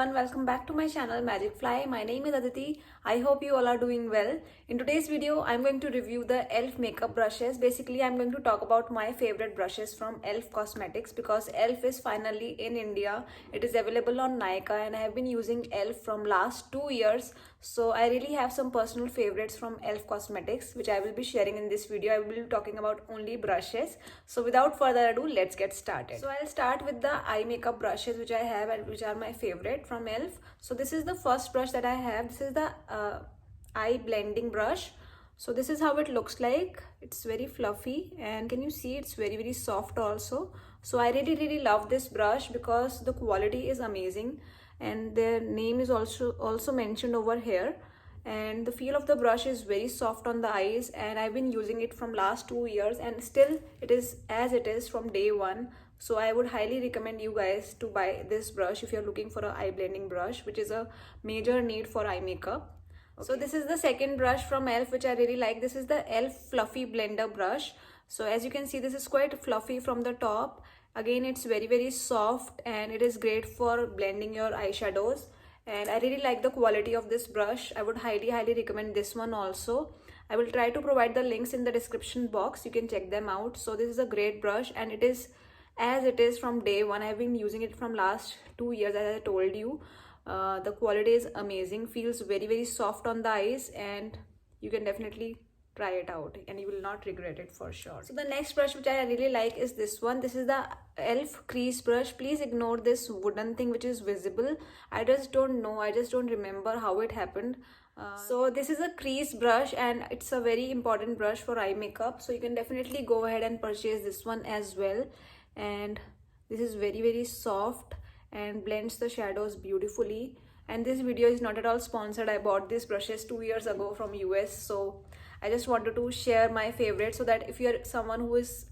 everyone, welcome back to my channel Magic Fly. My name is Aditi. I hope you all are doing well. In today's video, I'm going to review the e.l.f. makeup brushes. Basically, I'm going to talk about my favorite brushes from e.l.f. Cosmetics because e.l.f. is finally in India. It is available on Nykaa and I have been using e.l.f. from last 2 years. So I really have some personal favorites from e.l.f. Cosmetics which I will be sharing in this video. I will be talking about only brushes. So without further ado, let's get started. So I'll start with the eye makeup brushes which I have and which are my favorite from e.l.f. So this is the first brush that I have. This is the eye blending brush. So this is how it looks like. It's very fluffy and can you see it's very soft also. So I really love this brush because the quality is amazing and their name is also mentioned over here, and the feel of the brush is very soft on the eyes, and I've been using it from last 2 years and still it is as it is from day one. So I would highly recommend you guys to buy this brush if you're looking for an eye blending brush, which is a major need for eye makeup. Okay. So this is the second brush from e.l.f. which I really like. This is the e.l.f. Fluffy Blender brush. So as you can see, this is quite fluffy from the top. Again, it's very soft and it is great for blending your eyeshadows, and I really like the quality of this brush. I would highly recommend this one also. I will try to provide the links in the description box. You can check them out. So this is a great brush and it is as it is from day one. I've been using it from last 2 years as I told you. The quality is amazing, feels very soft on the eyes, and you can definitely try it out and you will not regret it for sure. So the next brush which I really like is this one. This is the e.l.f. crease brush. Please ignore this wooden thing which is visible. I just don't know, I just don't remember how it happened. So this is a crease brush and it's a very important brush for eye makeup, so you can definitely go ahead and purchase this one as well. And this is very soft and blends the shadows beautifully. And this video is not at all sponsored. I bought these brushes 2 years ago from US, so I just wanted to share my favorite so that if you're someone who is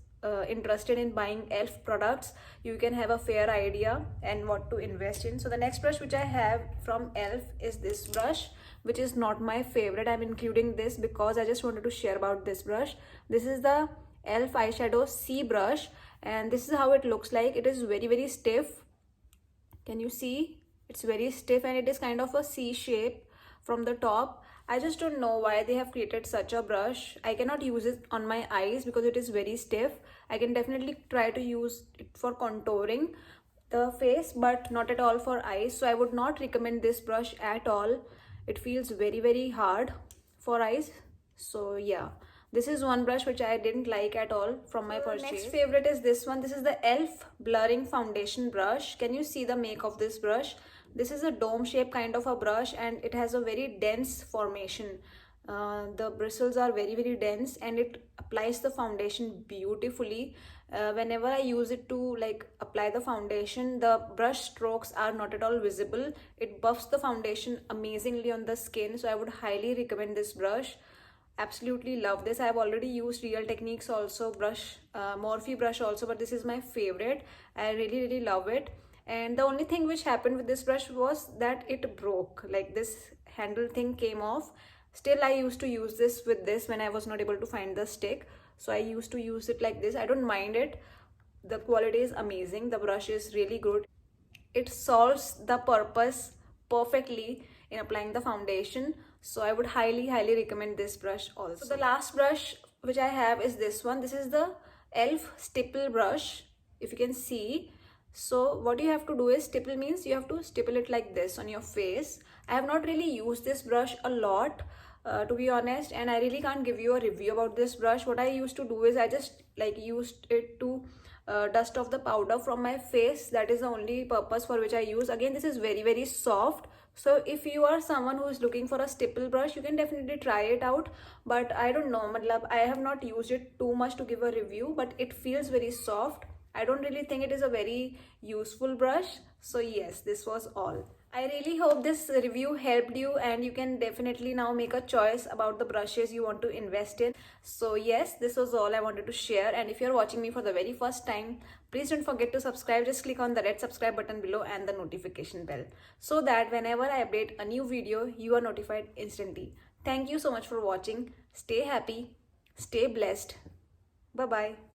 interested in buying e.l.f. products, you can have a fair idea and what to invest in. So the next brush which I have from e.l.f. is this brush, which is not my favorite. I'm including this because I just wanted to share about this brush. This is the e.l.f. eyeshadow C brush and this is how it looks like. It is very stiff. Can you see? It's very stiff and it is kind of a C shape from the top. I just don't know why they have created such a brush. I cannot use it on my eyes because it is very stiff. I can definitely try to use it for contouring the face, but not at all for eyes. So I would not recommend this brush at all. It feels very hard for eyes. So yeah, this is one brush which I didn't like at all from my purchase. Next favorite is this one. This is the e.l.f. blurring foundation brush. Can you see the make of this brush? This is a dome shape kind of a brush and it has a very dense formation. The bristles are very dense and it applies the foundation beautifully. Whenever I use it to apply the foundation, the brush strokes are not at all visible. It buffs the foundation amazingly on the skin, so I would highly recommend this brush. Absolutely love this. I have already used Real Techniques also brush, Morphe brush also, but this is my favorite. I really love it. And the only thing which happened with this brush was that it broke, like this handle thing came off. Still I used to use this with this when I was not able to find the stick, so I used to use it like this. I don't mind it. The quality is amazing. The brush is really good. It solves the purpose perfectly in applying the foundation, so I would highly recommend this brush also. So the last brush which I have is this one. This is the e.l.f. stipple brush, if you can see. So what you have to do is, stipple means you have to stipple it like this on your face. I have not really used this brush a lot, to be honest, and I really can't give you a review about this brush. What I used to do is I just used it to dust off the powder from my face. That is the only purpose for which I use. Again, this is very soft, so if you are someone who is looking for a stipple brush, you can definitely try it out. But I don't know, I have not used it too much to give a review, but it feels very soft. I don't really think it is a very useful brush. So yes, this was all. I really hope this review helped you and you can definitely now make a choice about the brushes you want to invest in. So yes, this was all I wanted to share, and if you're watching me for the very first time, please don't forget to subscribe. Just click on the red subscribe button below and the notification bell so that whenever I update a new video, you are notified instantly. Thank you so much for watching. Stay happy, stay blessed. Bye bye.